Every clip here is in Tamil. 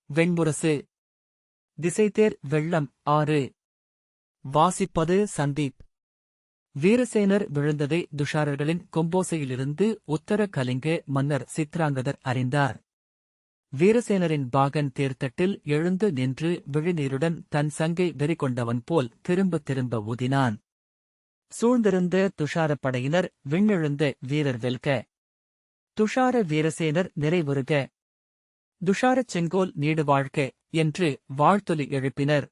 வெண்முரசு. திசைதேர் வெள்ளம் 6. வாசிப்பது சந்தீப். வீரசேனர் விழுந்ததை துஷாரர்களின் கொம்போசையிலிருந்து உத்தர கலிங்க மன்னர் சித்ராங்கதர் அறிந்தார். வீரசேனரின் பாகன் தேர்தட்டில் எழுந்து நின்று விழிநீருடன் தன் சங்கை வெறிகொண்டவன் போல் திரும்ப திரும்ப ஊதினான். சூழ்ந்திருந்த துஷாரப் படையினர் விண்ணெழுந்த வீரர் வெல்க. துஷார வீரசேனர் நிறைவுறுக. துஷாரச் செங்கோல் நீடு வாழ்க என்று வாழ்த்தொலி எழுப்பினர்.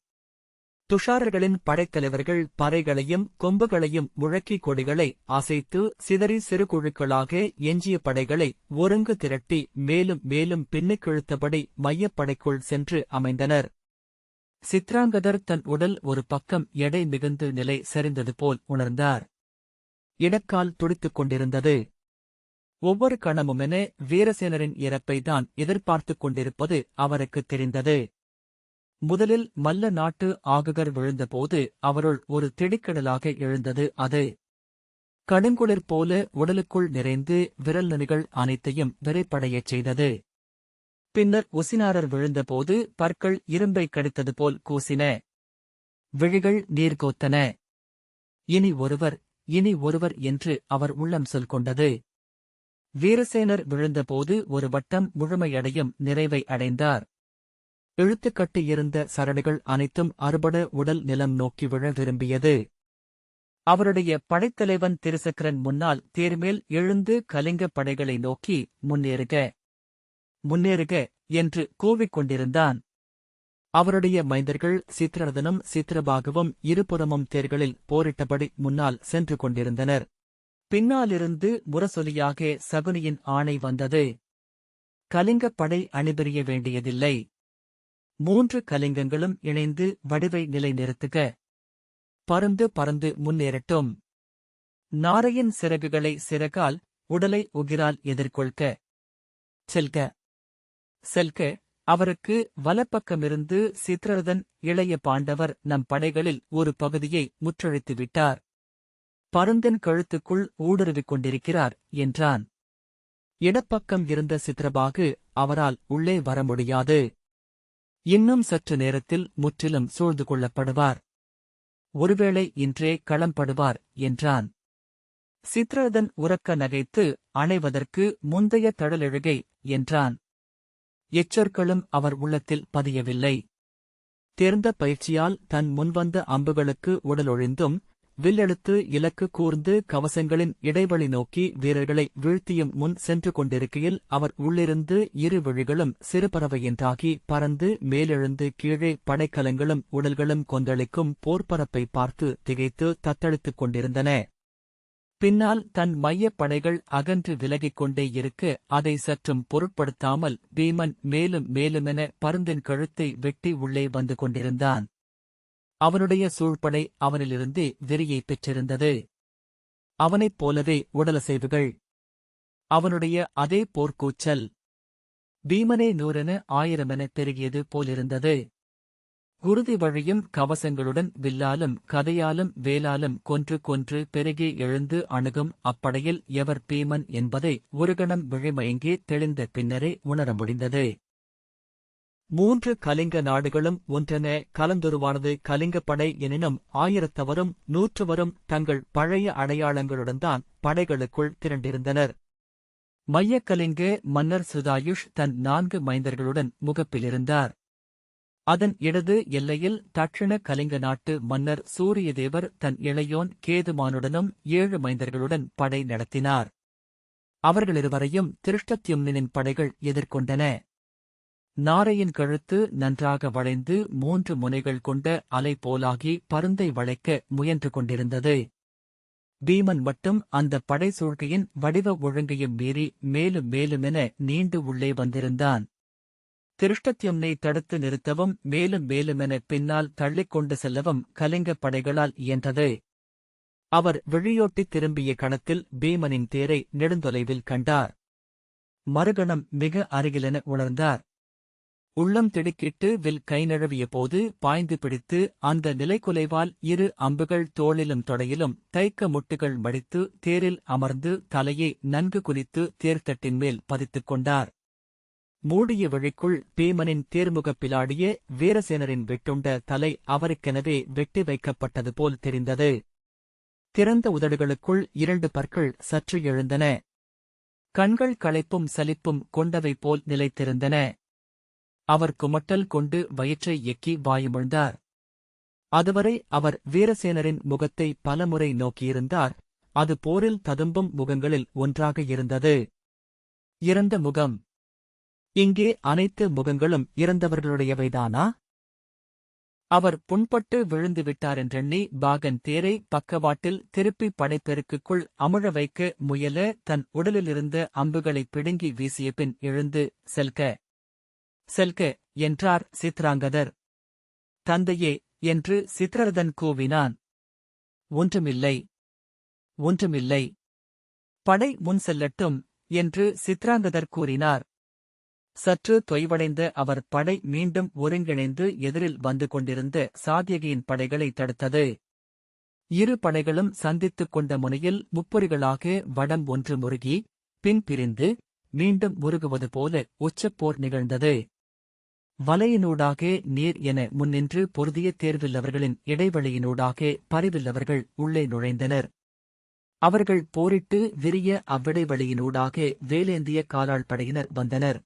துஷாரர்களின் படைத்தலைவர்கள் பறைகளையும் கொம்புகளையும் முழக்கி கொடிகளை அசைத்து சிதறி சிறு குழுக்களாக எஞ்சிய படைகளை ஒருங்கு திரட்டி மேலும் மேலும் பின்னுக்கிழுத்தபடி மையப்படைக்குள் சென்று அமைந்தனர். சித்ராங்கதர் தன் உடல் ஒரு பக்கம் எடை மிகுந்து நிலை சரிந்தது போல் உணர்ந்தார். இடக்கால் துடித்துக் கொண்டிருந்தது. ஒவ்வொரு கணமுமென வீரசேனரின் இறப்பைதான் எதிர்பார்த்துக் கொண்டிருப்பது அவருக்குத் தெரிந்தது. முதலில் மல்ல நாட்டு ஆகுகர் விழுந்தபோது அவருள் ஒரு திடுக்கிடலாக எழுந்தது அது. கடுங்குளிர் போல உடலுக்குள் நிறைந்து விரல் நுனிகள் அனைத்தையும் விரைப்படையச் செய்தது. பின்னர் உசினாரர் விழுந்தபோது பற்கள் இரும்பை கடித்தது போல் கூசின. விழிகள் நீர்கோத்தன. இனி ஒருவர் என்று அவர் உள்ளம் சொல் கொண்டது. வீரசேனர் விழுந்தபோது ஒரு வட்டம் முழுமையடையும் நிறைவை அடைந்தார். இழுத்துக்கட்டியிருந்த சரடுகள் அனைத்தும் அறுபட உடல் நிலம் நோக்கி விழ விரும்பியது. அவருடைய படைத்தலைவன் திருசக்கரன் முன்னால் தேர்மேல் எழுந்து கலிங்க படைகளை நோக்கி முன்னேறுக முன்னேறுக என்று கூவிக்கொண்டிருந்தான். அவருடைய மைந்தர்கள் சித்ரரதனும் சித்ரபாகுவும் இருபுறமும் தேர்களில் போரிட்டபடி முன்னால் சென்று கொண்டிருந்தனர். பின்னாலிருந்து முரசொலியாக சகுனியின் ஆணை வந்தது. கலிங்கப் படை அணிபெறிய வேண்டியதில்லை. 3 கலிங்கங்களும் இணைந்து வடிவை நிலை நிறுத்துக. பருந்து பறந்து முன்னேறட்டும். நாரையின் சிறகுகளை சிறகால் உடலை உகிரால் எதிர்கொள்க. செல்க செல்க. அவருக்கு வலப்பக்கமிருந்து சித்ரரதன் இளைய பாண்டவர் நம் படைகளில் ஒரு பகுதியை முற்றழித்து விட்டார். பருந்தின் கழுத்துக்குள் ஊடுருவிக் கொண்டிருக்கிறார் என்றான். இடப்பக்கம் இருந்த சித்ரபாகு அவரால் உள்ளே வர முடியாது. இன்னும் சற்று நேரத்தில் முற்றிலும் சூழ்ந்து கொள்ளப்படுவார். ஒருவேளை இன்றே களம்படுவார் என்றான். சித்ரரதன் உரக்க நகைத்து அணைவதற்கு முந்தைய தழலெழுகை என்றான். எச்சொற்களும் அவர் உள்ளத்தில் பதியவில்லை. தேர்ந்த பயிற்சியால் தன் முன்வந்த அம்புகளுக்கு உடலொழிந்தும் வில்லெடுத்து இலக்கு கூர்ந்து கவசங்களின் இடைவெளி நோக்கி வீரர்களை வீழ்த்தியும் முன் சென்று கொண்டிருக்கையில் அவர் உள்ளிருந்து இரு விழிகளும் சிறுபறவையின்றாகி பறந்து மேலெழுந்து கீழே படைக்கலங்களும் உடல்களும் கொந்தளிக்கும் போர்ப்பரப்பை பார்த்து திகைத்து தத்தளித்துக் கொண்டிருந்தன. பின்னால் தன் மையப் படைகள் அகன்று விலகிக் கொண்டே இருக்க அதை சற்றும் பொருட்படுத்தாமல் பீமன் மேலும் மேலுமென பருந்தின் கழுத்தை வெட்டி உள்ளே வந்து கொண்டிருந்தான். அவனுடைய சூழ்படை அவனிலிருந்தே வெறியைப் பெற்றிருந்தது. அவனைப் போலவே உடலசைவுகள். அவனுடைய அதே போர்க்கூச்சல். பீமனே 100 1000 பெருகியது போலிருந்தது. குருதி வழியும் கவசங்களுடன் வில்லாலும் கதையாலும் வேலாலும் கொன்று பெருகி எழுந்து அணுகும் அப்படையில் எவர் பீமன் என்பதை ஒரு கணம் விழிமயங்கி தெளிந்த பின்னரே உணர முடிந்தது. 3 கலிங்க நாடுகளும் ஒன்றென கலந்துருவானது கலிங்கப்படை எனினும் 1000தவரும் 100வரும் தங்கள் பழைய அடையாளங்களுடன்தான் படைகளுக்குள் திரண்டிருந்தனர். மையக்கலிங்க மன்னர் சுதாயுஷ் தன் 4 மைந்தர்களுடன் முகப்பிலிருந்தார். அதன் இடது எல்லையில் தட்சிண கலிங்க நாட்டு மன்னர் சூரியதேவர் தன் இளையோன் கேதுமானுடனும் 7 மைந்தர்களுடன் படை நடத்தினார். அவர்களிருவரையும் திருஷ்டத்யும்னனின் படைகள் எதிர்கொண்டன. நாரையின் கழுத்து நன்றாக வளைந்து 3 முனைகள் கொண்ட அலை போலாகி பருந்தை வளைக்க முயன்று கொண்டிருந்தது. பீமன் மட்டும் அந்த படை சூழ்கையின் வடிவ ஒழுங்கையும் மீறி மேலும் மேலுமென நீண்டு உள்ளே வந்திருந்தான். திருஷ்டத்யும்னை தடுத்து நிறுத்தவும் மேலும் மேலுமென பின்னால் தள்ளிக்கொண்டு செல்லவும் கலிங்கப் படைகளால் இயன்றது. அவர் விழியோட்டித் திரும்பிய கணத்தில் பீமனின் தேரை நெடுந்தொலைவில் கண்டார். மறுகணம் மிக அருகிலென உணர்ந்தார். உள்ளம் திடுக்கிட்டு வில் கை நழுவிய போது பாய்ந்து பிடித்து அந்த நிலைக்குலைவால் 2 அம்புகள் தோளிலும் தொடையிலும் தைக்க முட்டுகள் மடித்து தேரில் அமர்ந்து தலையை நன்கு குனித்து தேர்தட்டின் மேல் பதித்துக் கொண்டார். மூடிய விழிக்குள் பீமனின் தேர்முகப் பிலாடிய வீரசேனரின் வெட்டுண்ட தலை அவருக்கெனவே வெட்டி வைக்கப்பட்டது போல் தெரிந்தது. திறந்த உதடுகளுக்குள் 2 பற்கள் சற்று எழுந்தன. கண்கள் களைப்பும் சலிப்பும் கொண்டவை போல் நிலைத்திருந்தன. அவர் குமட்டல் கொண்டு வயிற்றை எக்கி வாயுமிழ்ந்தார். அதுவரை அவர் வீரசேனரின் முகத்தை பலமுறை நோக்கியிருந்தார். அது போரில் ததும்பும் முகங்களில் ஒன்றாக இருந்தது. இறந்த முகம். இங்கே அனைத்து முகங்களும் இறந்தவர்களுடையவைதானா? அவர் புண்பட்டு விழுந்து விட்டாரென்றெண்ணி பாகன் தேரை பக்கவாட்டில் திருப்பி படைப்பெருக்குக்குள் அமுழ வைக்க முயல தன் உடலிலிருந்த அம்புகளைப் பிடுங்கி வீசியபின் எழுந்து செல்க செல்க என்றார் சித்ராங்கதர். தந்தையே என்று சித்ரரதன் கூவினான். ஒன்றுமில்லை ஒன்றுமில்லை. படை முன் செல்லட்டும் என்று சித்ராங்கதர் கூறினார். சற்று தொய்வடைந்த அவர் படை மீண்டும் ஒருங்கிணைந்து எதிரில் வந்து கொண்டிருந்த சாத்யகியின் படைகளை தடுத்தது. 2 படைகளும் சந்தித்துக் கொண்ட முனையில் முப்பொறிகளாக வடம் ஒன்று முருகி பின் பிரிந்து மீண்டும் முருகுவது போல உச்சப்போர் நிகழ்ந்தது. வலையினூடாக நீர் என முன்னின்று பொருதிய தேர்வில்லவர்களின் இடைவெளியினூடாக பரிவில்லவர்கள் உள்ளே நுழைந்தனர். அவர்கள் போரிட்டு விரிய அவ்விடைவெளியினூடாக வேலேந்திய காலாள் படையினர் வந்தனர்.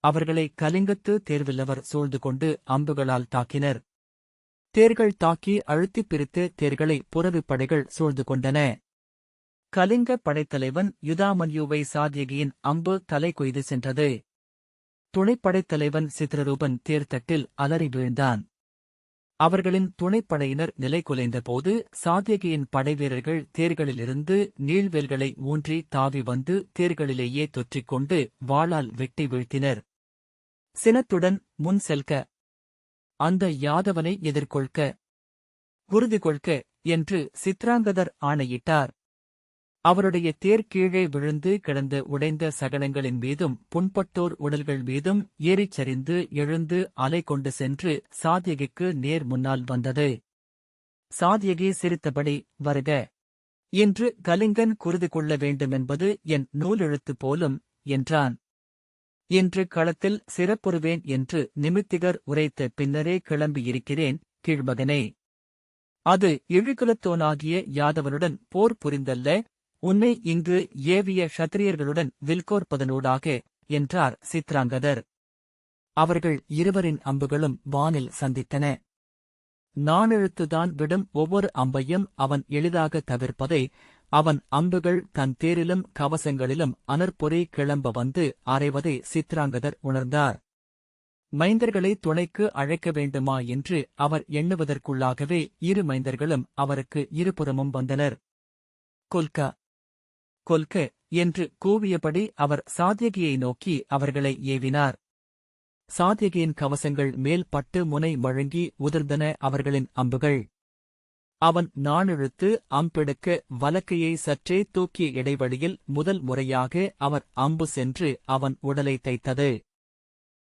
அவர்களை கலிங்கத்து தேர்வில்லவர் சூழ்ந்து கொண்டு அம்புகளால் தாக்கினர். தேர்கள் தாக்கி அழுத்திப் பிரித்து தேர்களை புறவிப் படைகள் சூழ்ந்து கொண்டன. கலிங்க படைத்தலைவன் யுதாமன்யுவை சாத்யகியின் அம்பு தலை கொய்து சென்றது. துணைப்படைத்தலைவன் சித்ரரூபன் தேர்தட்டில் அலறி வீழ்ந்தான். அவர்களின் துணைப்படையினர் நிலை குலைந்தபோது சாத்யகியின் படைவீரர்கள் தேர்களிலிருந்து நீள்வேல்களை ஊன்றி தாவி வந்து தேர்களிலேயே தொற்றிக்கொண்டு வாளால் வெட்டி வீழ்த்தினர். சினத்துடன் முன் செல்க, அந்த யாதவனை எதிர்கொள்க, உறுதி கொள்க என்று சித்ராங்கதர் ஆணையிட்டார். அவருடைய தேர் கீழே விழுந்து கிடந்த உடைந்த சகலங்களின் மீதும் புண்பட்டோர் உடல்கள் மீதும் ஏறிச் சரிந்து எழுந்து அலை கொண்டு சென்று சாத்யகிக்கு நேர் முன்னால் வந்தது. சாத்யகி சிரித்தபடி வருக என்று கலிங்கன் குருதி கொள்ள வேண்டுமென்பது என் நூலெழுத்து போலும் என்றான். இன்று களத்தில் சிறப்புறுவேன் என்று நிமித்திகர் உரைத்த பின்னரே கிளம்பியிருக்கிறேன் கீழ்மகனே. அது இழிகுலத்தோனாகிய யாதவனுடன் போர் புரிந்தல்ல, உன்னை இங்கு ஏவிய க்ஷத்திரியர்களுடன் வில்கோர்ப்பதனூடாக என்றார் சித்ராங்கதர். அவர்கள் இருவரின் அம்புகளும் வானில் சந்தித்தன. நாணெழுத்துதான் விடும் ஒவ்வொரு அம்பையும் அவன் எளிதாக தவிர்ப்பதை அவன் அம்புகள் தன் தேரிலும் கவசங்களிலும் அனற்பொறி கிளம்ப வந்து அறைவதை சித்ராங்கதர் உணர்ந்தார். மைந்தர்களை துணைக்கு அழைக்க வேண்டுமா என்று அவர் எண்ணுவதற்குள்ளாகவே 2 மைந்தர்களும் அவருக்கு இருபுறமும் வந்தனர். கொல்க கொல்க என்று கூவியபடி அவர் சாத்யகியை நோக்கி அவர்களை ஏவினார். சாத்யகியின் கவசங்கள் மேல் பட்டு முனை மழுங்கி உதிர்ந்தன அவர்களின் அம்புகள். அவன் நாணெழுத்து அம்பெடுக்க வலக்கையை சற்றே தூக்கிய இடைவெளியில் முதல் முறையாக அவர் அம்பு சென்று அவன் உடலை தைத்தது.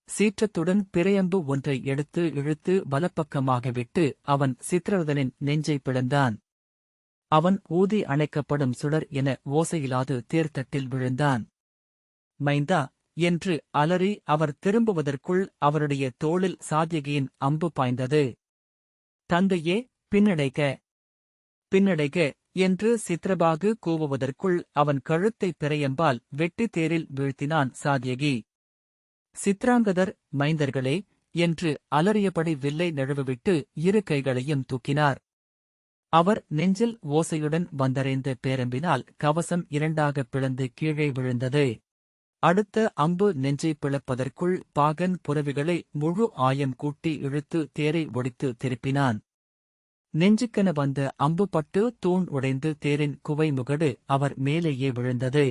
சீற்றத்துடன் பிறையம்பு ஒன்றை எடுத்து இழுத்து வலப்பக்கமாக விட்டு அவன் சித்ரரதனின் நெஞ்சை பிளந்தான். அவன் ஊதி அணைக்கப்படும் சுடர் என ஓசையிலாது தேர்தட்டில் விழுந்தான். மைந்தா என்று அலறி அவர் திரும்புவதற்குள் அவருடைய தோளில் சாத்யகியின் அம்பு பாய்ந்தது. தந்தையே, பின்னடைக பின்னடைக என்று சித்ரபாகு கூவுவதற்குள் அவன் கழுத்தை பிறையம்பால் வெட்டி தேரில் வீழ்த்தினான் சாத்யகி. சித்ராங்கதர், மைந்தர்களே என்று அலறியபடி வில்லை நழுவவிட்டு 2 கைகளையும் தூக்கினார். அவர் நெஞ்சில் ஓசையுடன் வந்தறைந்த பேரம்பினால் கவசம் 2ஆக பிளந்து கீழே விழுந்தது. அடுத்த அம்பு நெஞ்சை பிளப்பதற்குள் பாகன் புறவிகளை முழு ஆயம் கூட்டி இழுத்து தேரை ஒடித்து திருப்பினான். நெஞ்சுக்கென வந்த அம்பு பட்டு தூண் உடைந்து தேரின் குவை முகடு அவர் மேலேயே விழுந்தது.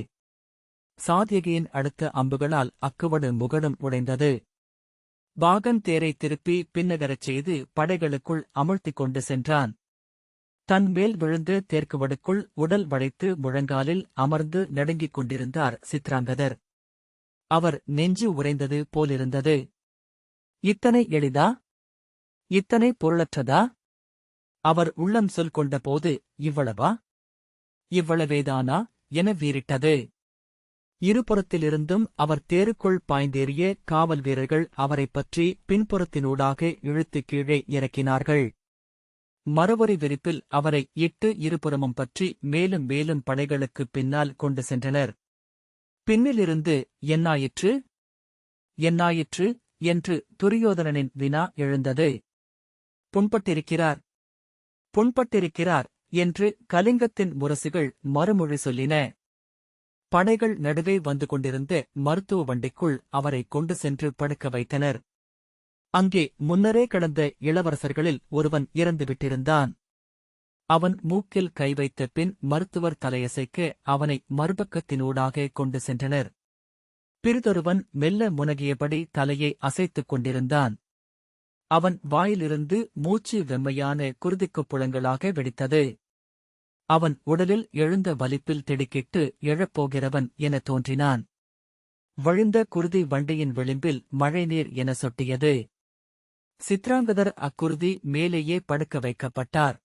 சாத்யகியின் அடுத்த அம்புகளால் அக்குவடு முகடும் உடைந்தது. பாகன் தேரை திருப்பி பின்னகரச் செய்து படைகளுக்குள் அமுழ்த்திக் கொண்டு சென்றான். தன் மேல் விழுந்து தேர்க்குவடுக்குள் உடல் வளைத்து முழங்காலில் அமர்ந்து நடுங்கிக் கொண்டிருந்தார் சித்ராங்கதர். அவர் நெஞ்சு உறைந்தது போலிருந்தது. இத்தனை எளிதா? இத்தனை பொருளற்றதா? அவர் உள்ளம் சொல் கொண்டபோது இவ்வளவா? இவ்வளவேதானா என வீறிட்டது. இருபுறத்திலிருந்தும் அவர் தேருக்குள் பாய்ந்தேறிய காவல் வீரர்கள் அவரைப் பற்றி பின்புறத்தினூடாக இழுத்து கீழே இறக்கினார்கள். மறுவொரு விரிப்பில் அவரை இட்டு இருபுறமும் பற்றி மேலும் மேலும் படைகளுக்குப் பின்னால் கொண்டு சென்றனர். பின்னிலிருந்து என்னாயிற்று என்னாயிற்று என்று துரியோதனனின் வினா எழுந்தது. புண்பட்டிருக்கிறார் புண்பட்டிருக்கிறார் என்று கலிங்கத்தின் முரசுகள் மறுமொழி சொல்லின. படைகள் நடுவே வந்து கொண்டிருந்த மருத்துவ வண்டிக்குள் அவரை கொண்டு சென்று படுக்க வைத்தனர். அங்கே முன்னரே கடந்த இளவரசர்களில் ஒருவன் இறந்துவிட்டிருந்தான். அவன் மூக்கில் கை வைத்த பின் மருத்துவர் தலையசைக்க அவனை மறுபக்கத்தினூடாக கொண்டு சென்றனர். பிறிதொருவன் மெல்ல முனகியபடி தலையை அசைத்துக் கொண்டிருந்தான். அவன் வாயிலிருந்து மூச்சு வெம்மையான குருதிக்குப் புலங்களாக வெடித்தது. அவன் உடலில் எழுந்த வலிப்பில் திடுக்கிட்டு எழப்போகிறவன் என தோன்றினான். வழிந்த குருதி வண்டியின் விளிம்பில் மழைநீர் என சொட்டியது. சித்ராங்கதர் அக்குருதி மேலேயே படுக்க வைக்கப்பட்டார்.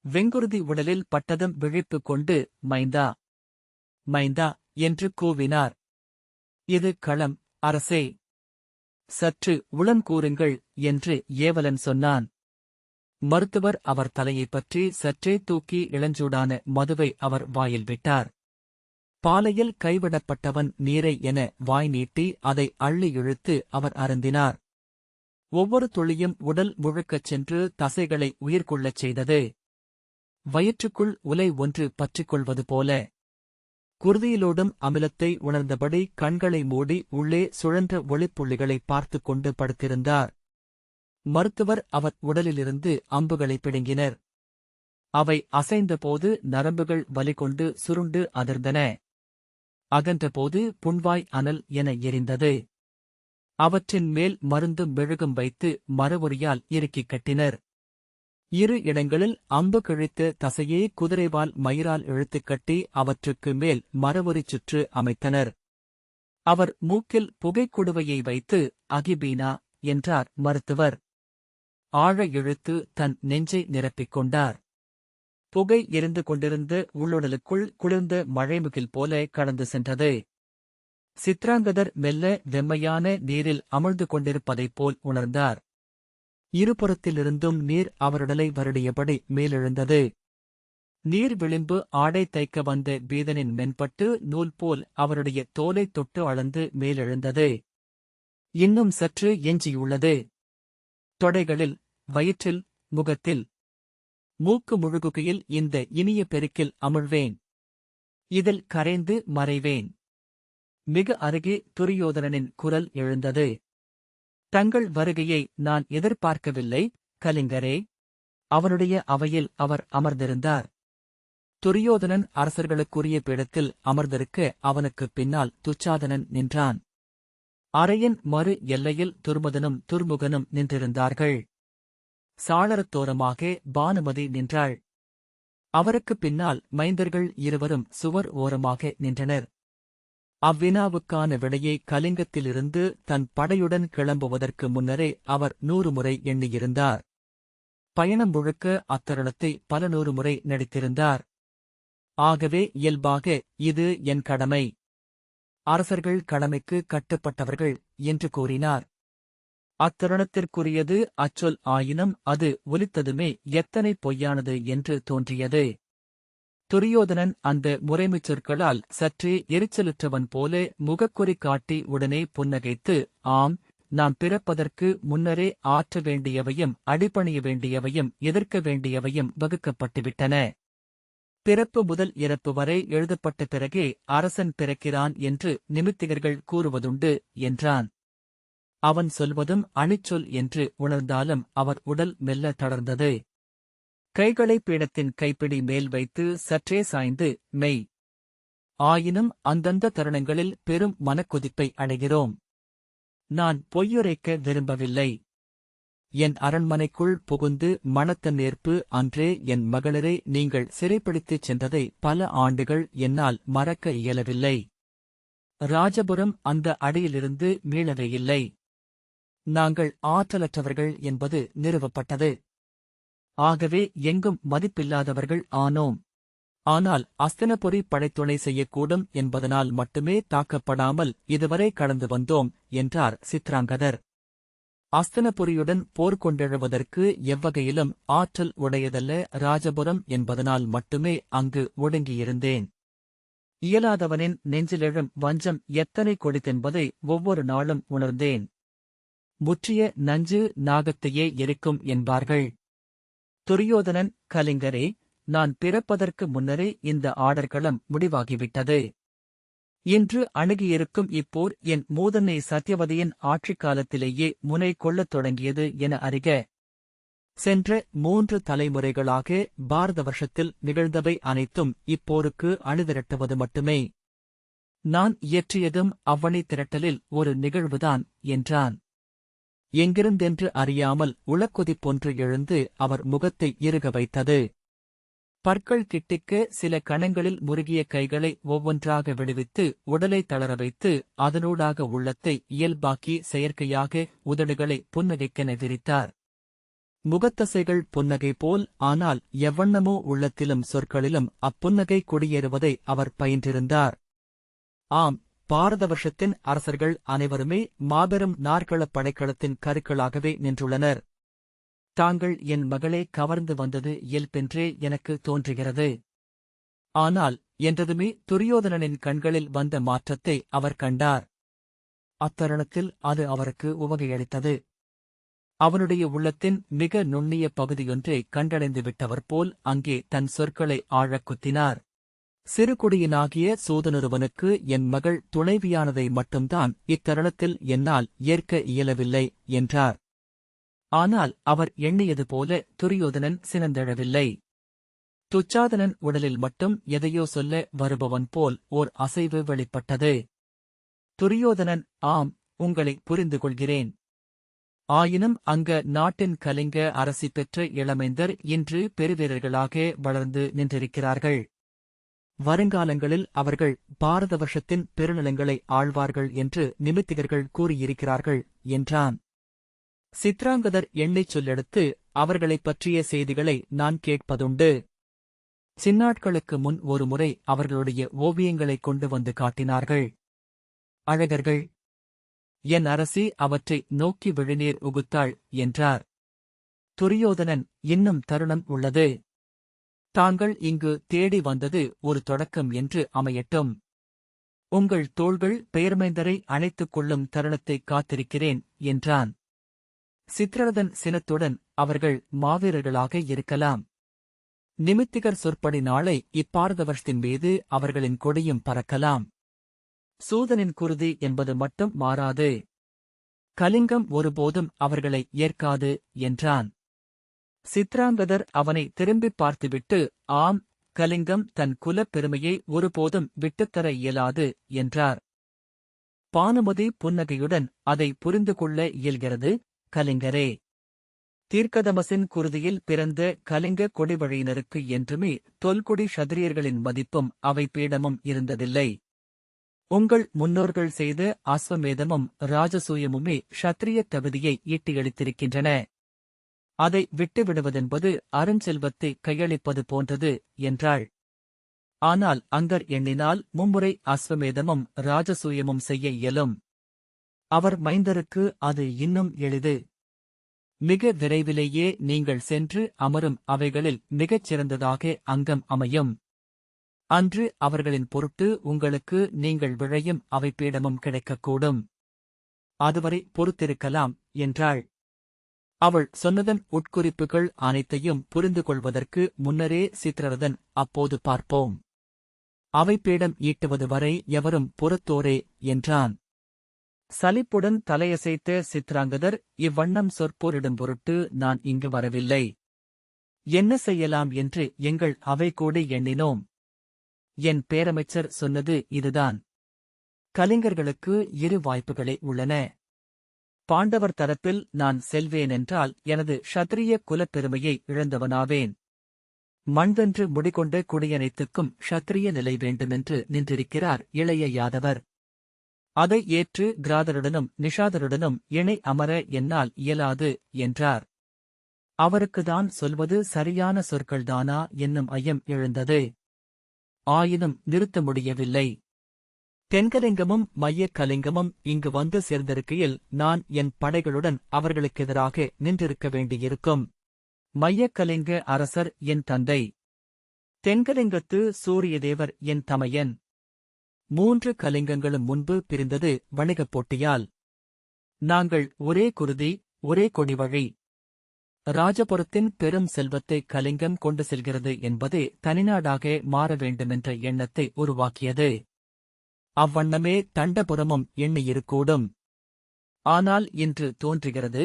வெங்குருதி உடலில் பட்டதும் விழிப்பு கொண்டு மைந்தா மைந்தா என்று கூவினார். இது களம், அரசே. சற்று உளங்கூறுங்கள் என்று ஏவலன் சொன்னான். மருத்துவர் அவர் தலையைப் பற்றி சற்றே தூக்கி இளஞ்சூடான மதுவை அவர் வாயில் விட்டார். பாலையில் கைவிடப்பட்டவன் நீரை என வாய் நீட்டி அதை அள்ளி இழுத்து அவர் அருந்தினார். ஒவ்வொரு துளியும் உடல் முழுக்கச் சென்று தசைகளை உயிர்கொள்ளச் செய்தது. வயிற்றுக்குள் உலை ஒன்று பற்றிக்கொள்வது போல. குருதியிலோடும் அமிலத்தை உணர்ந்தபடி கண்களை மூடி உள்ளே சுழன்ற ஒளிப்புள்ளிகளை பார்த்துக் கொண்டு படுத்திருந்தார். மருத்துவர் அவர் உடலிலிருந்து அம்புகளை பிடுங்கினர். அவை அசைந்தபோது நரம்புகள் வலிகொண்டு சுருண்டு அதிர்ந்தன. அகன்றபோது புண்வாய் அனல் என எரிந்தது. அவற்றின் மேல் மருந்தும் மெழுகும் வைத்து மரவொரியால் இறுக்கிக் கட்டினர். இரு இடங்களில் அம்பு கிழித்த தசையே குதிரைவால் மயிரால் இழுத்துக் கட்டி அவற்றுக்கு மேல் மரவொரி சுற்று அமைத்தனர். அவர் மூக்கில் புகைக்குடுவையை வைத்து அகிபீனா என்றார் மருத்துவர். ஆழ இழுத்து தன் நெஞ்சை நிரப்பிக் கொண்டார். புகை எரிந்து கொண்டிருந்த உள்ளுடலுக்குள் குளிர்ந்த மழைமுகில் போல கடந்து சென்றது. சித்ராங்கதர் மெல்ல வெம்மையான நீரில் அமிழ்ந்து கொண்டிருப்பதைப் போல் உணர்ந்தார். இருபுறத்திலிருந்தும் நீர் அவருடலை வருடியபடி மேலெழுந்தது. நீர் விளிம்பு ஆடை தைக்க வந்த பீதனின் மென்பட்டு நூல் போல் அவருடைய தோலைத் தொட்டு அளந்து மேலெழுந்தது. இன்னும் சற்று எஞ்சியுள்ளது. தொடைகளில், வயிற்றில், முகத்தில். மூக்கு முழுகுகையில் இந்த இனிய பெருக்கில் அமிழ்வேன். இதில் கரைந்து மறைவேன். மிக அருகே துரியோதனனின் குரல் எழுந்தது. தங்கள் வருகையை நான் எதிர்பார்க்கவில்லை, கலிங்கரே. அவனுடைய அவையில் அவர் அமர்ந்திருந்தார். துரியோதனன் அரசர்களுக்குரிய பீடத்தில் அமர்ந்திருக்க அவனுக்குப் பின்னால் துச்சாதனன் நின்றான். அறையின் மறு எல்லையில் துர்முதனும் துர்முகனும் நின்றிருந்தார்கள். சாளரத்தோரமாக பானுமதி நின்றாள். அவருக்குப் பின்னால் மைந்தர்கள் இருவரும் சுவர் ஓரமாக நின்றனர். அவ்வினாவுக்கான விடையை கலிங்கத்திலிருந்து தன் படையுடன் கிளம்புவதற்கு முன்னரே அவர் 100 முறை எண்ணியிருந்தார். பயணம் முழுக்க அத்தருணத்தை பல 100 முறை நடித்திருந்தார். ஆகவே இயல்பாக இது என் கடமை. அரசர்கள் கடமைக்கு கட்டுப்பட்டவர்கள் என்று கூறினார். அத்தருணத்திற்குரியது அச்சொல் ஆயினும் அது ஒலித்ததுமே எத்தனை பொய்யானது என்று தோன்றியது. துரியோதனன் அந்த முறைமைச் சொற்களால் சற்றே எரிச்சலுற்றவன் போல முகக்குறி காட்டி உடனே புன்னகைத்து, ஆம், நாம் பிறப்பதற்கு முன்னரே ஆற்ற வேண்டியவையும் அடிபணிய வேண்டியவையும் எதிர்க்க வேண்டியவையும் வகுக்கப்பட்டுவிட்டன. பிறப்பு முதல் இறப்பு வரை எழுதப்பட்ட பிறகே அரசன் பிறக்கிறான் என்று நிமித்திகர்கள் கூறுவதுண்டு என்றான். அவன் சொல்வதும் அணிச்சொல் என்று உணர்ந்தாலும் அவர் உடல் மெல்ல தளர்ந்தது. கைகளை பீடத்தின் கைப்பிடி மேல் வைத்து சற்றே சாய்ந்து, மெய். ஆயினும் அந்தந்த தருணங்களில் பெரும் மனக்கொதிப்பை அடைகிறோம். நான் பொய்யுரைக்க விரும்பவில்லை. என் அரண்மனைக்குள் புகுந்து மணத்த நேர்ப்பு அன்றே என் மகளிரை நீங்கள் சிறைப்பிடித்துச் சென்றதை பல ஆண்டுகள் என்னால் மறக்க இயலவில்லை. ராஜபுரம் அந்த அடியிலிருந்து மீளவே இல்லை. நாங்கள் ஆற்றலற்றவர்கள் என்பது நிறுவப்பட்டது. ஆகவே எங்கும் மதிப்பில்லாதவர்கள் ஆனோம். ஆனால் அஸ்தினபுரி படைத்துணை செய்யக்கூடும் என்பதனால் மட்டுமே தாக்கப்படாமல் இதுவரை கடந்து வந்தோம் என்றார் சித்ராங்கதர். அஸ்தினபுரியுடன் போர் கொண்டெழுவதற்கு எவ்வகையிலும் ஆற்றல் உடையதல்ல ராஜபுரம் என்பதனால் மட்டுமே அங்கு ஒடுங்கியிருந்தேன். இயலாதவனின் நெஞ்சிலெழும் வஞ்சம் எத்தனை கொடித்தென்பதை ஒவ்வொரு நாளும் உணர்ந்தேன். முற்றிய நஞ்சு நாகத்தையே எரிக்கும் என்பார்கள். துரியோதனன், கலிங்கரே, நான் பிறப்பதற்கு முன்னரே இந்த ஆடர்களம் முடிவாகிவிட்டது. இன்று அணுகியிருக்கும் இப்போர் என் மூதன்னை சத்யவதியின் ஆட்சிக் காலத்திலேயே முனை கொள்ளத் தொடங்கியது என அறிக. சென்ற 3 தலைமுறைகளாக பாரத வருஷத்தில் நிகழ்ந்தவை அனைத்தும் இப்போருக்கு அணிதிரட்டுவது மட்டுமே. நான் இயற்றியதும் அவ்வணி திரட்டலில் ஒரு நிகழ்வுதான் என்றான். எங்கிருந்தென்று அறியாமல் உளக்கொதிப்பொன்று எழுந்து அவர் முகத்தை இறுக வைத்தது. பற்கள் கிட்டிக்க சில கணங்களில் முறுகிய கைகளை ஒவ்வொன்றாக விடுவித்து உடலை தளர வைத்து அதனூடாக உள்ளத்தை இயல்பாக்கி செயற்கையாக உதடுகளை புன்னகைக்கென விரித்தார். முகத்தசைகள் புன்னகை போல், ஆனால் எவ்வண்ணமோ உள்ளத்திலும் சொற்களிலும் அப்புன்னகை குடியேறுவதை அவர் பயின்றிருந்தார். ஆம், பாரத வருஷத்தின் அரசர்கள் அனைவருமே மாபெரும் நாற்களப் படைக்களத்தின் கருக்களாகவே நின்றுள்ளனர். தாங்கள் என் மகளே கவர்ந்து வந்தது இயல்பென்றே எனக்கு தோன்றுகிறது. ஆனால் என்றதுமே துரியோதனனின் கண்களில் வந்த மாற்றத்தை அவர் கண்டார். அத்தருணத்தில் அது அவருக்கு உவகையளித்தது. அவனுடைய உள்ளத்தின் மிக நுண்ணிய பகுதியொன்றை கண்டடைந்து விட்டவர் போல் அங்கே தன் சொற்களை ஆழக் குத்தினார். சிறுகுடியினாகிய சூதனொருவனுக்கு என் மகள் துணைவியானதை மட்டும்தான் இத்தருணத்தில் என்னால் ஏற்க இயலவில்லை என்றார். ஆனால் அவர் எண்ணியது போல துரியோதனன் சினந்தெழவில்லை. துச்சாதனன் உடலில் மட்டும் எதையோ சொல்ல வருபவன் போல் ஓர் அசைவு வெளிப்பட்டது. துரியோதனன், ஆம், உங்களை புரிந்து கொள்கிறேன். ஆயினும் அங்க நாட்டின் கலிங்க அரசி பெற்ற இளமைந்தர் இன்று பெருவீரர்களாக வளர்ந்து நின்றிருக்கிறார்கள். வருங்காலங்களில் அவர்கள் பாரத வருஷத்தின் பெருநிலங்களை ஆழ்வார்கள் என்று நிமித்திகர்கள் கூறியிருக்கிறார்கள் என்றான். சித்ராங்கதர் எண்ணிச் சொல்லெடுத்து அவர்களைப் பற்றிய செய்திகளை நான் கேட்பதுண்டு. சின்னாட்களுக்கு முன் ஒருமுறை அவர்களுடைய ஓவியங்களைக் கொண்டு வந்து காட்டினார்கள். அழகர்கள். என் அரசி அவற்றை நோக்கி விழிநீர் உகுத்தாள் என்றார். துரியோதனன், இன்னும் தருணம் உள்ளது. தாங்கள் இங்கு தேடி வந்தது ஒரு தொடக்கம் என்று அமையட்டும். உங்கள் தோள்கள் பெயர்மைந்தரை அணைத்துக் கொள்ளும் தருணத்தை காத்திருக்கிறேன் என்றான். சித்ரரதன் சினத்துடன், அவர்கள் மாவீரர்களாக இருக்கலாம். நிமித்திகர் சொற்படி நாளை இப்பாரத வருஷத்தின் மீது அவர்களின் கொடியும் பறக்கலாம். சூதனின் குருதி என்பது மட்டும் மாறாது. கலிங்கம் ஒருபோதும் அவர்களை ஏற்காது என்றான். சித்ராங்கதர் அவனை திரும்பிப் பார்த்துவிட்டு, ஆம், கலிங்கம் தன் குலப் பெருமையை ஒருபோதும் விட்டுத்தர இயலாது என்றார். பானுமதி புன்னகையுடன், அதை புரிந்து கொள்ள இயல்கிறது கலிங்கரே. தீர்க்கதமசின் குருதியில் பிறந்த கலிங்க கொடிவழியினருக்கு என்றுமே தொல்குடி ஷத்திரியர்களின் மதிப்பும் அவை பீடமும் இருந்ததில்லை. உங்கள் முன்னோர்கள் செய்த அஸ்வமேதமும் ராஜசூயமுமே ஷத்திரியத் தகுதியை ஈட்டியளித்திருக்கின்றன. அதை விட்டுவிடுவதென்பது அருஞ்செல்வத்தை கையளிப்பது போன்றது என்றாள். ஆனால் அங்கர் எண்ணினால் மும்முறை அஸ்வமேதமும் ராஜசூயமும் செய்ய இயலும். அவர் மைந்தருக்கு அது இன்னும் எளிது. மிக விரைவிலேயே நீங்கள் சென்று அமரும் அவைகளில் மிகச் சிறந்ததாக அங்கம் அமையும். அன்று அவர்களின் பொருட்டு உங்களுக்கு நீங்கள் விழையும் அவைப்பீடமும் கிடைக்கக்கூடும். அதுவரை பொறுத்திருக்கலாம் என்றாள். அவள் சொன்னதன் உட்குறிப்புகள் அனைத்தையும் புரிந்து கொள்வதற்கு முன்னரே சித்ரரதன், அப்போது பார்ப்போம். அவைப்பீடம் ஈட்டுவது வரை எவரும் புறத்தோரே என்றான். சலிப்புடன் தலையசைத்த சித்ராங்கதர், இவ்வண்ணம் சொற்போரிடும் பொருட்டு நான் இங்கு வரவில்லை. என்ன செய்யலாம் என்று எங்கள் அவை கூடி எண்ணினோம். என் பேரமைச்சர் சொன்னது இதுதான். கலிங்கர்களுக்கு 2 வாய்ப்புகளே உள்ளன. பாண்டவர் தரப்பில் நான் செல்வேனென்றால் எனது ஷத்திரிய குலப்பெருமையை இழந்தவனாவேன். மண்வென்று முடிகொண்ட குடியனைத்துக்கும் ஷத்திரிய நிலை வேண்டுமென்று நின்றிருக்கிறார் இளைய யாதவர். அதை ஏற்று கிராதருடனும் நிஷாதருடனும் இணை அமர என்னால் இயலாது என்றார். அவருக்குதான் சொல்வது சரியான சொற்கள்தானா என்னும் ஐயம் எழுந்தது. ஆயினும் நிறுத்த முடியவில்லை. தென்கலிங்கமும் மையக் கலிங்கமும் இங்கு வந்து சேர்ந்திருக்கையில் நான் என் படைகளுடன் அவர்களுக்கெதிராக நின்றிருக்க வேண்டியிருக்கும். மையக்கலிங்க அரசர் என் தந்தை. தென்கலிங்கத்து சூரியதேவர் என் தமையன். 3 கலிங்கங்களும் முன்பு பிரிந்தது வணிகப் போட்டியால். நாங்கள் ஒரே குருதி, ஒரே கொடிவழி. ராஜபுரத்தின் பெரும் செல்வத்தை கலிங்கம் கொண்டு செல்கிறது என்பது தனிநாடாக மாற வேண்டுமென்ற எண்ணத்தை உருவாக்கியது. அவ்வண்ணமே தண்டபுரமும் எண்ணியிருக்கூடும். ஆனால் இன்று தோன்றுகிறது,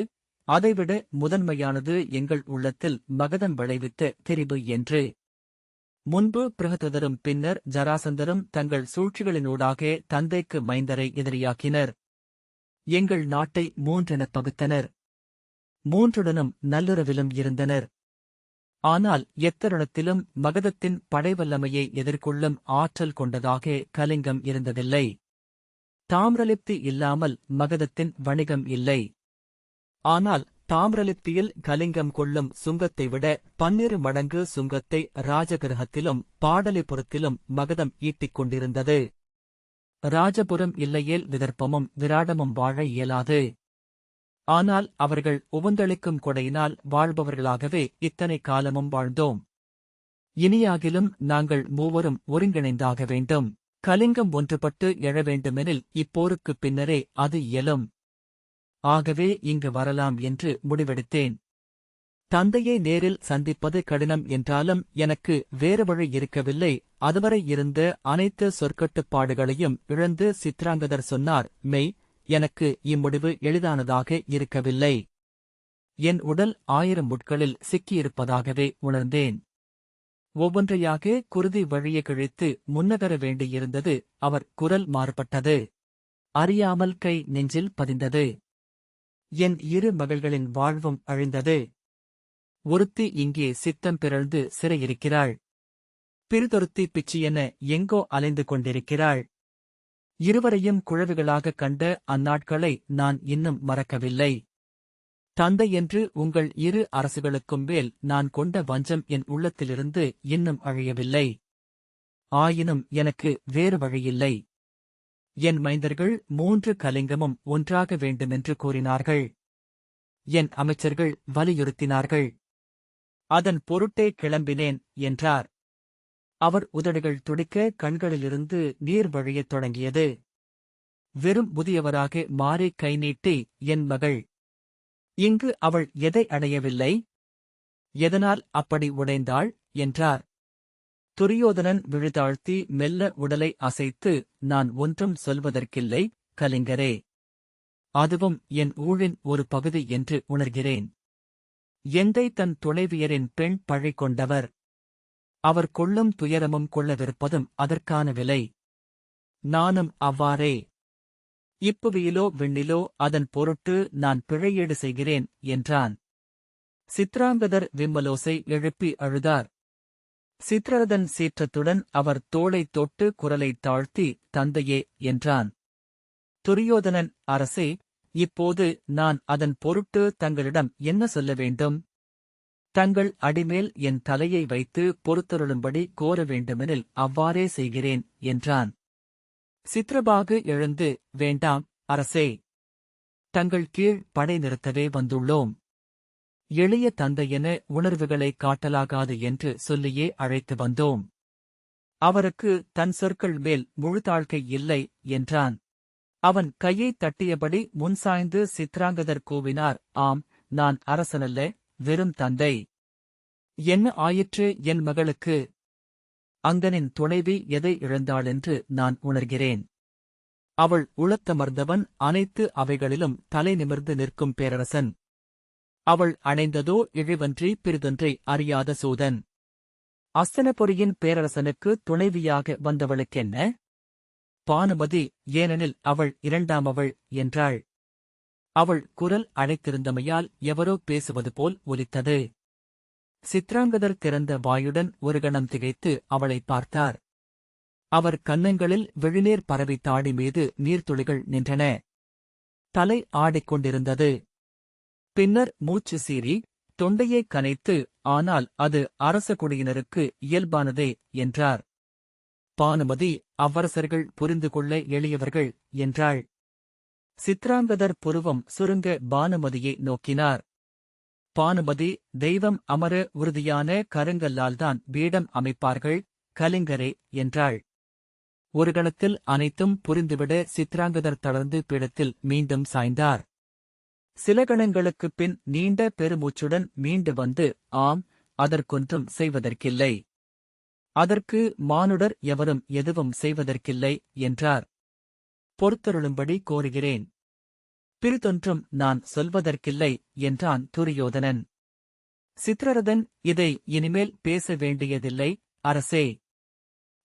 அதைவிட முதன்மையானது எங்கள் உள்ளத்தில் மகதம் விளைவித்த திரிபு என்று. முன்பு பிரகதரும் பின்னர் ஜராசந்தரும் தங்கள் சூழ்ச்சிகளினூடாக தந்தைக்கு மைந்தரை எதிரியாக்கினர். எங்கள் நாட்டை 3 பகுத்தனர். 3டுடனும் நல்லுறவிலும் இருந்தனர். ஆனால் எத்தருணத்திலும் மகதத்தின் படைவல்லமையை எதிர்கொள்ளும் ஆற்றல் கொண்டதாக கலிங்கம் இருந்ததில்லை. தாமிரலிப்தி இல்லாமல் மகதத்தின் வணிகம் இல்லை. ஆனால் தாமிரலிப்தியில் கலிங்கம் கொள்ளும் சுங்கத்தை விட 12 மடங்கு சுங்கத்தை ராஜகிருஹத்திலும் பாடலிபுரத்திலும் மகதம் ஈட்டிக் கொண்டிருந்தது. ராஜபுரம் இல்லையேல் விதர்ப்பமும் விராடமும் வாழ இயலாது. ஆனால் அவர்கள் உவந்தளிக்கும் கொடையினால் வாழ்பவர்களாகவே இத்தனை காலமும் வாழ்ந்தோம். இனியாகிலும் நாங்கள் மூவரும் ஒருங்கிணைந்தாக வேண்டும். கலிங்கம் ஒன்றுபட்டு எழ வேண்டுமெனில் இப்போருக்குப் பின்னரே அது இயலும். ஆகவே இங்கு வரலாம் என்று முடிவெடுத்தேன். தந்தையை நேரில் சந்திப்பது கடினம் என்றாலும் எனக்கு வேறு வழி இருக்கவில்லை. அதுவரை இருந்த அனைத்து சொற்கட்டுப்பாடுகளையும் இழந்து சித்ராங்கதர் சொன்னார், மெய், எனக்கு இம்முடிவு எளிதானதாக இருக்கவில்லை. என் உடல் 1000 முட்களில் சிக்கியிருப்பதாகவே உணர்ந்தேன். ஒவ்வொன்றையாக குருதி வழியே கிழித்து முன்னகர வேண்டியிருந்தது. அவர் குரல் மாறுபட்டது. அறியாமல் கை நெஞ்சில் பதிந்தது. என் 2 மகள்களின் வாழ்வும் அழிந்தது. ஒருத்தி இங்கே சித்தம் பிறழ்ந்து சிறையிருக்கிறாள். பிறிதொருத்தி பிச்சியென எங்கோ அலைந்து கொண்டிருக்கிறாள். இருவரையும் குழவிகளாகக் கண்ட அந்நாட்களை நான் இன்னும் மறக்கவில்லை. தந்தை என்று உங்கள் 2 அரசுகளுக்கும் மேல் நான் கொண்ட வஞ்சம் என் உள்ளத்திலிருந்து இன்னும் அழியவில்லை. ஆயினும் எனக்கு வேறு வழியில்லை. என் மைந்தர்கள் 3 கலிங்கமும் ஒன்றாக வேண்டுமென்று கூறினார்கள். என் அமைச்சர்கள் வலியுறுத்தினார்கள். அதன் பொருட்டே கிளம்பினேன் என்றார். அவர் உதடுகள் துடிக்க கண்களிலிருந்து நீர் வழியத் தொடங்கியது. வெறும் முதியவராக மாறி கை நீட்டி, என் மகள், இங்கு அவள் எதை அடையவில்லை? எதனால் அப்படி உடைந்தாள்? என்றார். துரியோதனன் விழுதாழ்த்தி மெல்ல உடலை அசைத்து, நான் ஒன்றும் சொல்வதற்கில்லை கலிங்கரே. அதுவும் என் ஊழின் ஒரு பகுதி என்று உணர்கிறேன். எந்தை தன் துணைவியரின் பெண் பழி கொண்டவர். அவர் கொள்ளும் துயரமும் கொள்ளவிருப்பதும் அதற்கான விலை. நானும் அவ்வாறே. இப்புவியிலோ விண்ணிலோ அதன் பொருட்டு நான் பிழையீடு செய்கிறேன் என்றான். சித்ராங்கதர் விம்மலோசை எழுப்பி அழுதார். சித்ரரதன் சீற்றத்துடன் அவர் தோளைத் தொட்டு குரலைத் தாழ்த்தி, தந்தையே என்றான். துரியோதனன், அரசே, இப்போது நான் அதன் பொருட்டு தங்களிடம் என்ன சொல்ல வேண்டும்? தங்கள் அடிமேல் என் தலையை வைத்து பொறுத்தருளும்படி கோர வேண்டுமெனில் அவ்வாறே செய்கிறேன் என்றான். சித்ரபாகு எழுந்து, வேண்டாம் அரசே. தங்கள் கீழ் படை நிறுத்தவே வந்துள்ளோம். எளிய தந்தையென உணர்வுகளை காட்டலாகாது என்று சொல்லியே அழைத்து வந்தோம். அவருக்கு தன் சொற்கள் மேல் முழு தாழ்க்கை இல்லை என்றான். அவன் கையைத் தட்டியபடி முன்சாய்ந்து சித்ராங்கதர் கூவினார், ஆம், நான் அரசனல்ல, வெறும் தந்தை. என்ன ஆயிற்று என் மகளுக்கு? அங்கனின் துணைவி எதை இழந்தாளென்று நான் உணர்கிறேன். அவள் உளத்தமர்ந்தவன், அனைத்து அவைகளிலும் தலை நிமிர்ந்து நிற்கும் பேரரசன். அவள் அணைந்ததோ இழிவன்றி பிறிதொன்றை அறியாத சூதன். அஸ்தனபுரியின் பேரரசனுக்கு துணைவியாக வந்தவளுக்கென்ன? பானுமதி, ஏனெனில் அவள் 2ஆமவள் என்றாள். அவள் குரல் அழைத்திருந்தமையால் எவரோ பேசுவது போல் ஒலித்தது. சித்ராங்கதர் திறந்த வாயுடன் ஒரு கணம் திகைத்து அவளைப் பார்த்தார். அவர் கன்னங்களில் விழிநீர் பரவி தாடி மீது நீர்த்துளிகள் நின்றன. தலை ஆடிக்கொண்டிருந்தது. பின்னர் மூச்சு சீறி தொண்டையைக் கனைத்து, ஆனால் அது அரச குடியினருக்கு இயல்பானதே என்றார். பானுமதி, அவ்வரசர்கள் புரிந்து கொள்ள எளியவர்கள் என்றாள். சித்ராங்கதர் புருவம் சுருங்க பானுமதியை நோக்கினார். பானுமதி, தெய்வம் அமர உறுதியான கருங்கல்லால்தான் பீடம் அமைப்பார்கள், கலிங்கரே என்றாள். ஒரு கணத்தில் அனைத்தும் புரிந்துவிட சித்ராங்கதர் தளர்ந்து பீடத்தில் மீண்டும் சாய்ந்தார். சில கணங்களுக்குப் பின் நீண்ட பெருமூச்சுடன் மீண்டு வந்து, ஆம், அதற்கொன்றும் செய்வதற்கில்லை. அதற்கு மானுடர் எவரும் எதுவும் செய்வதற்கில்லை என்றார். பொறுத்தருளும்படி கோருகிறேன். பிறிதொன்றும் நான் சொல்வதற்கில்லை என்றான் துரியோதனன். சித்ரரதன், இதை இனிமேல் பேச வேண்டியதில்லை, அரசே.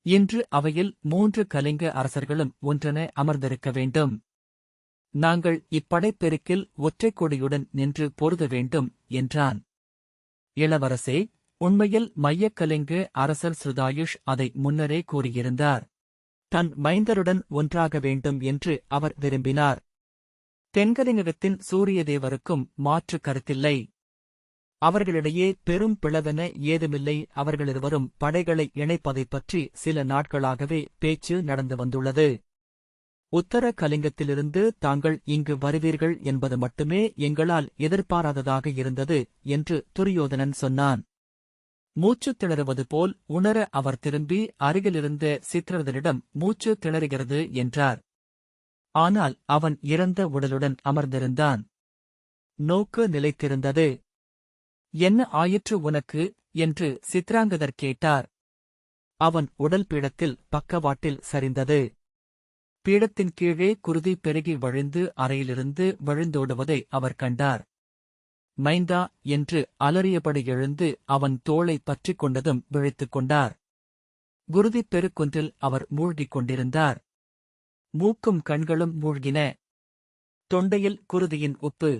இன்று அவையில் 3 கலிங்க அரசர்களும் ஒன்றென அமர்ந்திருக்க வேண்டும். நாங்கள் இப்படைப்பெருக்கில் ஒற்றைக் கொடியுடன் நின்று பொருத வேண்டும் என்றான். இளவரசே, உண்மையில் மையக்கலிங்க அரசர் ஸ்ருதாயுஷ் அதை முன்னரே கூறியிருந்தார். தன் மைந்தருடன் ஒன்றாக வேண்டும் என்று அவர் விரும்பினார். தென்கலிங்கத்தின் சூரியதேவருக்கும் மாற்று கருத்தில்லை. அவர்களிடையே பெரும் பிளவென ஏதுமில்லை. அவர்களிருவரும் படைகளை இணைப்பதைப் பற்றி சில நாட்களாகவே பேச்சு நடந்து வந்துள்ளது. உத்தர கலிங்கத்திலிருந்து தாங்கள் இங்கு வருவீர்கள் என்பது மட்டுமே எங்களால் எதிர்பாராததாக இருந்தது என்று துரியோதனன் சொன்னான். மூச்சுத் திணறுவது போல் உணர அவர் திரும்பி அருகிலிருந்த சித்ரரதனிடம் மூச்சு திணறுகிறது என்றார். ஆனால் அவன் இறந்த உடலுடன் அமர்ந்திருந்தான். நோக்கு நிலைத்திருந்தது. என்ன ஆயிற்று உனக்கு என்று சித்ராங்கதர் கேட்டார். அவன் உடல் பீடத்தில் பக்கவாட்டில் சரிந்தது. பீடத்தின் கீழே குருதி பெருகி வழிந்து அறையிலிருந்து வழிந்தோடுவதை அவர் கண்டார். மைந்தா என்று அலறியபடி எழுந்து அவன் தோளை பற்றிக் கொண்டதும் விழித்துக் கொண்டார். குருதிப் பெருக்கொன்றில் அவர் மூழ்கிக் கொண்டிருந்தார். மூக்கும் கண்களும் மூழ்கின. தொண்டையில் குருதியின் உப்பு.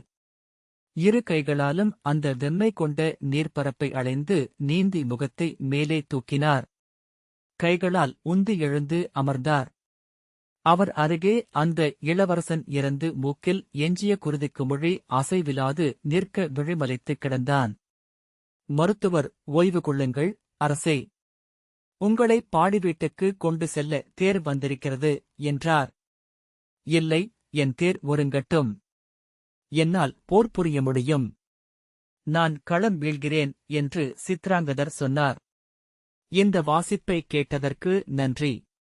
இரு கைகளாலும் அந்த வெம்மை கொண்ட நீர்ப்பரப்பை அளைந்து நீந்தி முகத்தை மேலே தூக்கினார். கைகளால் உந்தி எழுந்து அமர்ந்தார். அவர் அருகே அந்த இளவரசன் இறந்து மூக்கில் எஞ்சிய குருதிக்கு மொழி அசைவிலாது நிற்க விழிமலைத்துக் கிடந்தான். மருத்துவர், ஓய்வு கொள்ளுங்கள், அரசே. உங்களை பாடி வீட்டுக்கு கொண்டு செல்ல தேர் வந்திருக்கிறது என்றார். இல்லை, என் தேர் ஒருங்கட்டும். என்னால் போர் புரிய முடியும். நான் களம் வீழ்கிறேன் என்று சித்ராங்கதர் சொன்னார். இந்த வாசிப்பை கேட்டதற்கு நன்றி.